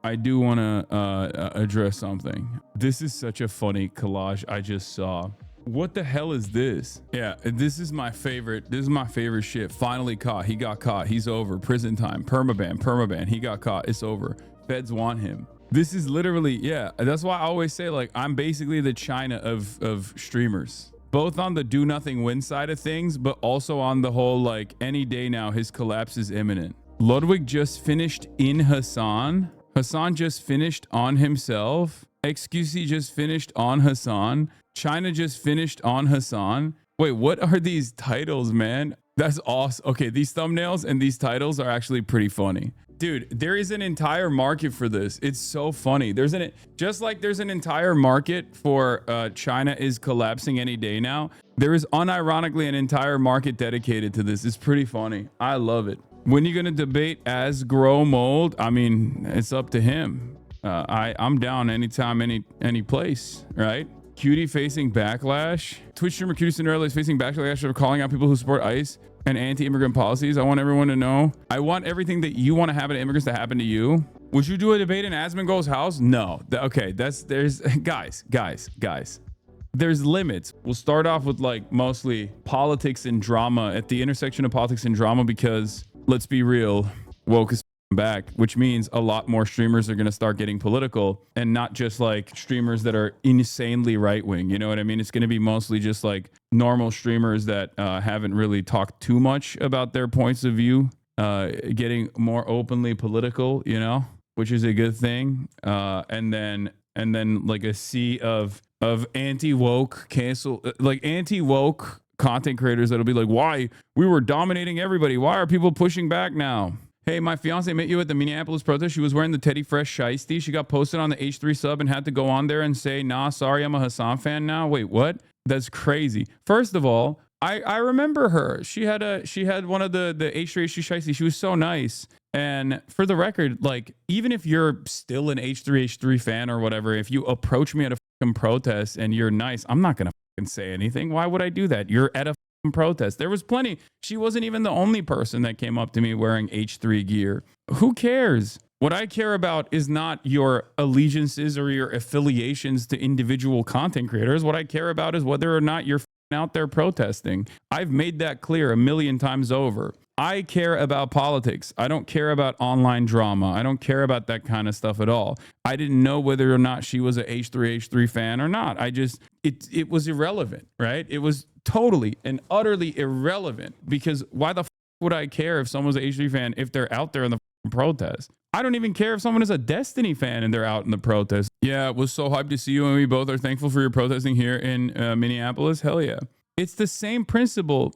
I do want to address something. This is such a funny collage I just saw. What the hell is this? Yeah, this is my favorite. This is my favorite shit. Finally caught. He got caught. He's over. Prison time. Permaban. He got caught. It's over. Feds want him. This is literally, yeah. That's why I always say, like, I'm basically the China of streamers. Both on the do nothing win side of things, but also on the whole, like, any day now, his collapse is imminent. Ludwig just finished in Hassan. Hassan just finished on himself. XQC just finished on Hassan. China just finished on Hassan. Wait, what are these titles, man? That's awesome. Okay, these thumbnails and these titles are actually pretty funny. Dude, there is an entire market for this. It's so funny. Just like there's an entire market for China is collapsing any day now, there is unironically an entire market dedicated to this. It's pretty funny. I love it. When you gonna debate as grow mold? I mean, it's up to him. I'm down anytime, any place, right? Cutie facing backlash. Twitch streamer Cutie Cinderella is facing backlash for calling out people who support ICE and anti-immigrant policies. I want everyone to know. I want everything that you want to happen to immigrants to happen to you. Would you do a debate in Asmongold's house? No. Okay, there's guys. There's limits. We'll start off with like mostly politics and drama at the intersection of politics and drama because let's be real, woke is back, which means a lot more streamers are going to start getting political and not just like streamers that are insanely right wing. You know what I mean? It's going to be mostly just like normal streamers that haven't really talked too much about their points of view, getting more openly political, you know, which is a good thing. And then like a sea of anti-woke anti-woke content creators that'll be like, why we were dominating everybody? Why are people pushing back now? Hey, my fiance met you at the Minneapolis protest. She was wearing the Teddy Fresh shiesty. She got posted on the H3 sub and had to go on there and say, nah, sorry, I'm a Hassan fan now. Wait, what? That's crazy. First of all, I remember her. She had one of the H3 shiesty. She was so nice. And for the record, like, even if you're still an H3 fan or whatever, if you approach me at a fucking protest and you're nice, I'm not going to fucking say anything. Why would I do that? You're at a protest. There was plenty. She wasn't even the only person that came up to me wearing H3 gear. Who cares? What I care about is not your allegiances or your affiliations to individual content creators. What I care about is whether or not you're out there protesting. I've made that clear a million times over. I care about politics. I don't care about online drama. I don't care about that kind of stuff at all. I didn't know whether or not she was a H3 fan or not. It was irrelevant, right? It was totally and utterly irrelevant because why the would I care if someone's an H3 fan if they're out there in the protest? I don't even care if someone is a Destiny fan and they're out in the protest. Yeah, it was so hyped to see you, and we both are thankful for your protesting here in Minneapolis. Hell yeah. It's the same principle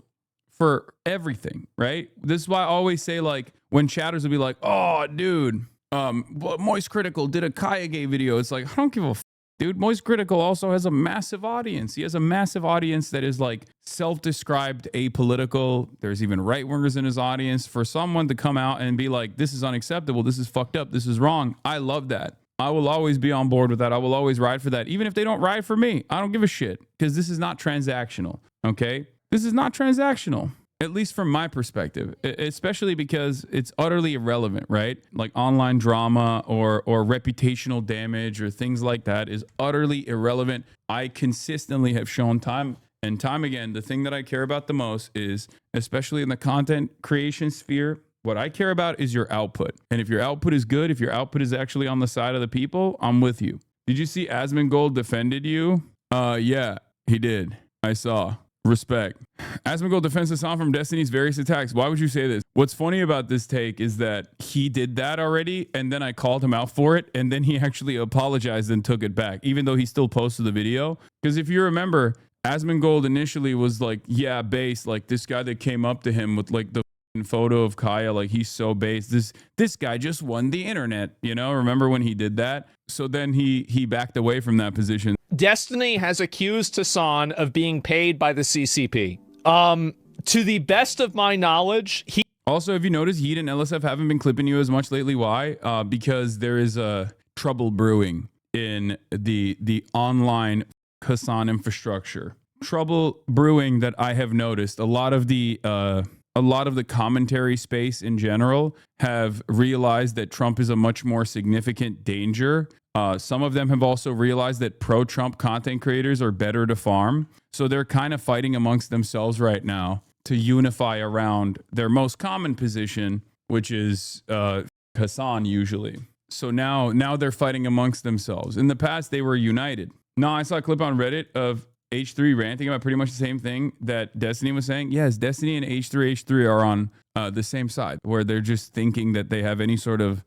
for everything, right? This is why I always say, like, when chatters will be like, oh, dude, Moist Critical did a Kayage video. It's like, I don't give a dude. Moist Critical also has a massive audience. He has a massive audience that is like self-described apolitical. There's even right-wingers in his audience. For someone to come out and be like, this is unacceptable, this is fucked up, this is wrong, I love that. I will always be on board with that. I will always ride for that. Even if they don't ride for me, I don't give a shit because this is not transactional, okay? This is not transactional, at least from my perspective, especially because it's utterly irrelevant, right? Like online drama or reputational damage or things like that is utterly irrelevant. I consistently have shown time and time again, the thing that I care about the most is, especially in the content creation sphere, what I care about is your output. And if your output is good, if your output is actually on the side of the people, I'm with you. Did you see Asmongold defended you? Yeah, he did. I saw. Respect. Asmongold defends Hassan from Destiny's various attacks. Why would you say this? What's funny about this take is that he did that already, and then I called him out for it, and then he actually apologized and took it back, even though he still posted the video. Because if you remember, Asmongold initially was like, yeah, base, like this guy that came up to him with like the photo of Kaya, like he's so base. This guy just won the internet, you know? Remember when he did that? So then he backed away from that position. Destiny has accused Hassan of being paid by the CCP. To the best of my knowledge, he... Also, have you noticed Heat and LSF haven't been clipping you as much lately? Why? Because there is trouble brewing in the online Hassan infrastructure. Trouble brewing that I have noticed. A lot of the a lot of the commentary space in general have realized that Trump is a much more significant danger. Some of them have also realized that pro-Trump content creators are better to farm. So they're kind of fighting amongst themselves right now to unify around their most common position, which is Hassan usually. So now they're fighting amongst themselves. In the past, they were united. No, I saw a clip on Reddit of H3 ranting about pretty much the same thing that Destiny was saying. Yes, Destiny and H3 are on the same side, where they're just thinking that they have any sort of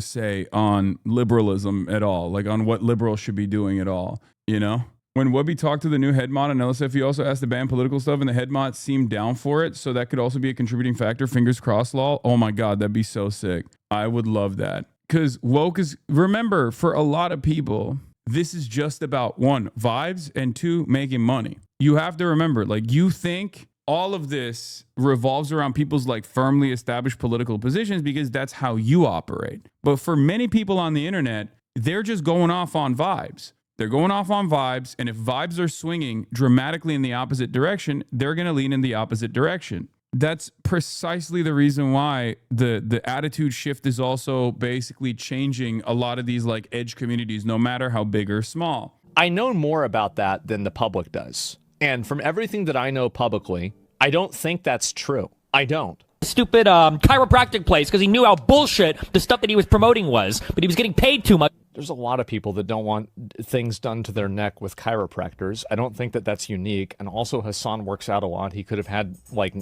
say on liberalism at all, like on what liberals should be doing at all, you know? When Wubby talked to the new head mod on LSF, he also asked to ban political stuff, and the head mod seemed down for it, so that could also be a contributing factor. Fingers crossed, lol. Oh my god, that'd be so sick. I would love that. Because woke is, remember, for a lot of people, this is just about, one, vibes, and two, making money. You have to remember, like, you think all of this revolves around people's like firmly established political positions because that's how you operate. But for many people on the internet, they're just going off on vibes. They're going off on vibes, and if vibes are swinging dramatically in the opposite direction, they're going to lean in the opposite direction. That's precisely the reason why the attitude shift is also basically changing a lot of these like edge communities, no matter how big or small. I know more about that than the public does. And from everything that I know publicly, I don't think that's true. I don't. Stupid chiropractic place because he knew how bullshit the stuff that he was promoting was, but he was getting paid too much. There's a lot of people that don't want things done to their neck with chiropractors. I don't think that that's unique. And also Hassan works out a lot. He could have had like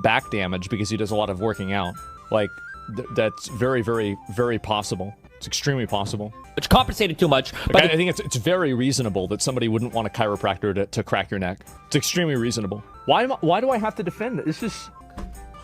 back damage because he does a lot of working out. Like that's very, very, very possible. It's extremely possible. Which compensated too much. Like, I think it's very reasonable that somebody wouldn't want a chiropractor to crack your neck. It's extremely reasonable. Why do I have to defend it? It's just,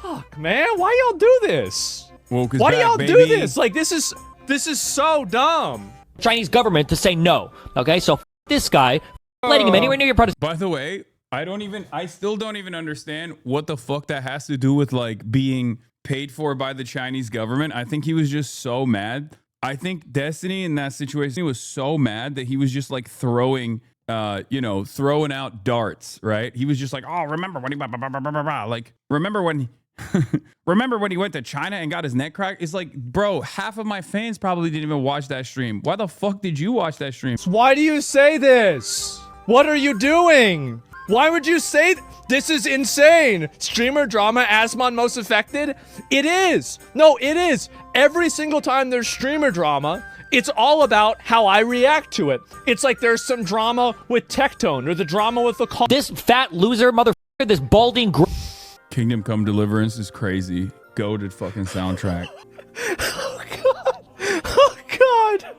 fuck, man. Why y'all do this? Why do y'all do this? Like, this is so dumb. Chinese government to say no. Okay, so this guy letting him anywhere near your protest. By the way, I still don't even understand what the fuck that has to do with like being paid for by the Chinese government. I think he was just so mad. I think Destiny in that situation was so mad that he was just like throwing out darts, right? He was just like, oh, remember when he, like, remember when he went to China and got his neck cracked? It's like, bro, half of my fans probably didn't even watch that stream. Why the fuck did you watch that stream? Why do you say this? What are you doing? Why would you say this is insane? Streamer drama, Asmon most affected? It is. No, it is. Every single time there's streamer drama, it's all about how I react to it. It's like there's some drama with Tectone or the drama with the call. This fat loser motherfucker, this balding Kingdom Come Deliverance is crazy. Goated fucking soundtrack. Oh god. Oh god.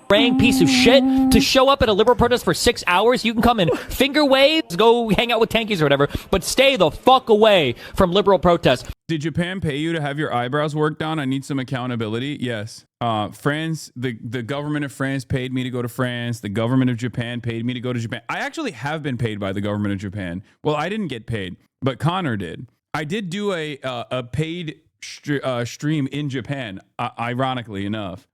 praying piece of shit to show up at a liberal protest for 6 hours. You can come and finger waves, go hang out with tankies or whatever, but stay the fuck away from liberal protests. Did Japan pay you to have your eyebrows worked on? I need some accountability. Yes. France, the government of France paid me to go to France. The government of Japan paid me to go to Japan. I actually have been paid by the government of Japan. Well, I didn't get paid, but Connor did. I did do a paid stream in Japan, ironically enough,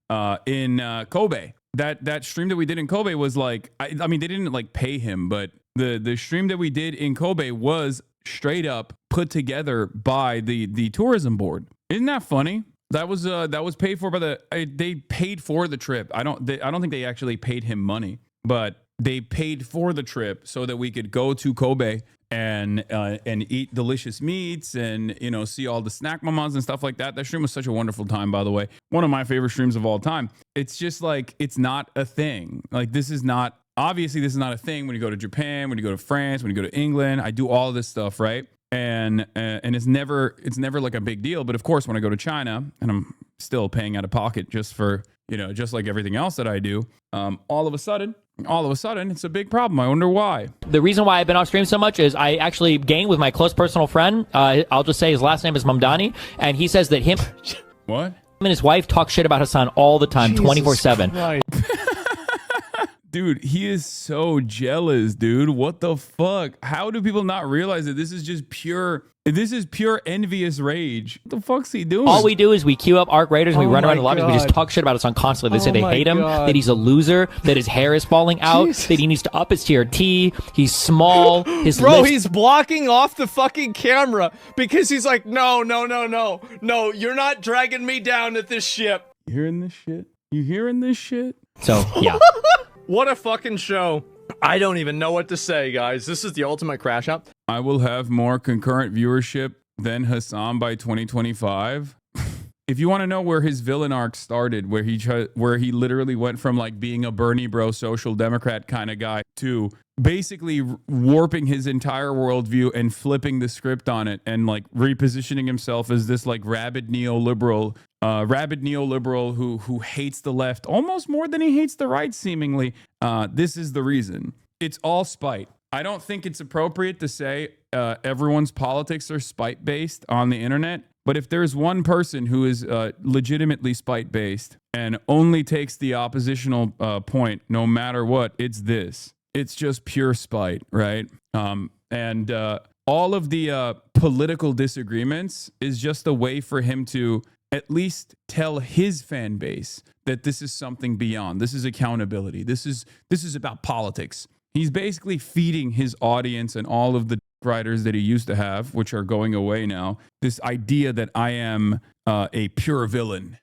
in Kobe. That stream that we did in Kobe was like, I mean, they didn't like pay him, but the stream that we did in Kobe was straight up put together by the tourism board. Isn't that funny? That was paid for by they paid for the trip. I don't think they actually paid him money, but they paid for the trip so that we could go to Kobe and eat delicious meats and, you know, see all the snack mamas and stuff like that. That stream was such a wonderful time, by the way. One of my favorite streams of all time. It's just like, it's not a thing. Like, this is not a thing when you go to Japan, when you go to France, when you go to England. I do all of this stuff, right? And it's never like a big deal. But of course, when I go to China, and I'm still paying out of pocket just for, you know, just like everything else that I do, all of a sudden, it's a big problem. I wonder why. The reason why I've been off stream so much is I actually gained with my close personal friend. I'll just say his last name is Mamdani, and he says that him what? and his wife talk shit about Hassan all the time, 24/7. Dude, he is so jealous, dude. What the fuck? How do people not realize that this is just pure envious rage? What the fuck's he doing? All we do is we queue up Arc Raiders and we Oh run around the my lobbies. We just God. talk shit about his son constantly. They say Oh they my hate him, God. that he's a loser, that his hair is falling out, Jesus. that he needs to up his tier T. He's small. His Bro, lips he's blocking off the fucking camera because he's like, no, you're not dragging me down at this ship. You hearing this shit? You hearing this shit? So yeah. What a fucking show. I don't even know what to say, guys. This is the ultimate crash out. I will have more concurrent viewership than Hassan by 2025. If you want to know where his villain arc started, where he literally went from like being a Bernie bro social democrat kind of guy to basically warping his entire worldview and flipping the script on it and like repositioning himself as this like rabid neoliberal who hates the left almost more than he hates the right seemingly. This is the reason. It's all spite. I don't think it's appropriate to say everyone's politics are spite based on the internet. But if there's one person who is legitimately spite based and only takes the oppositional point no matter what, it's this. It's just pure spite, right? And all of the political disagreements is just a way for him to at least tell his fan base that this is something beyond. This is accountability. This is about politics. He's basically feeding his audience and all of the writers that he used to have, which are going away now, this idea that I am a pure villain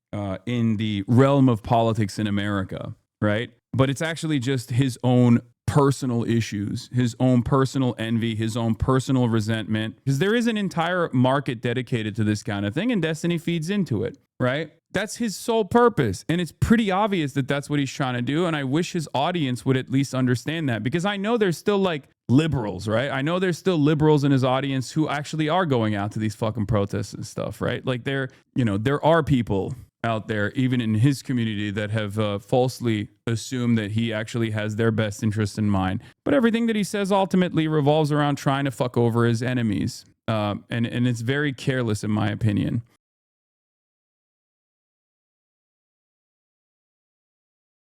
in the realm of politics in America, right? But it's actually just his own personal issues, his own personal envy, his own personal resentment, because there is an entire market dedicated to this kind of thing, and Destiny feeds into it, right? That's his sole purpose. And it's pretty obvious that that's what he's trying to do. And I wish his audience would at least understand that, because I know there's still like liberals, right? I know there's still liberals in his audience who actually are going out to these fucking protests and stuff, right? Like there are people out there, even in his community, that have falsely assumed that he actually has their best interest in mind. But everything that he says ultimately revolves around trying to fuck over his enemies. And it's very careless, in my opinion.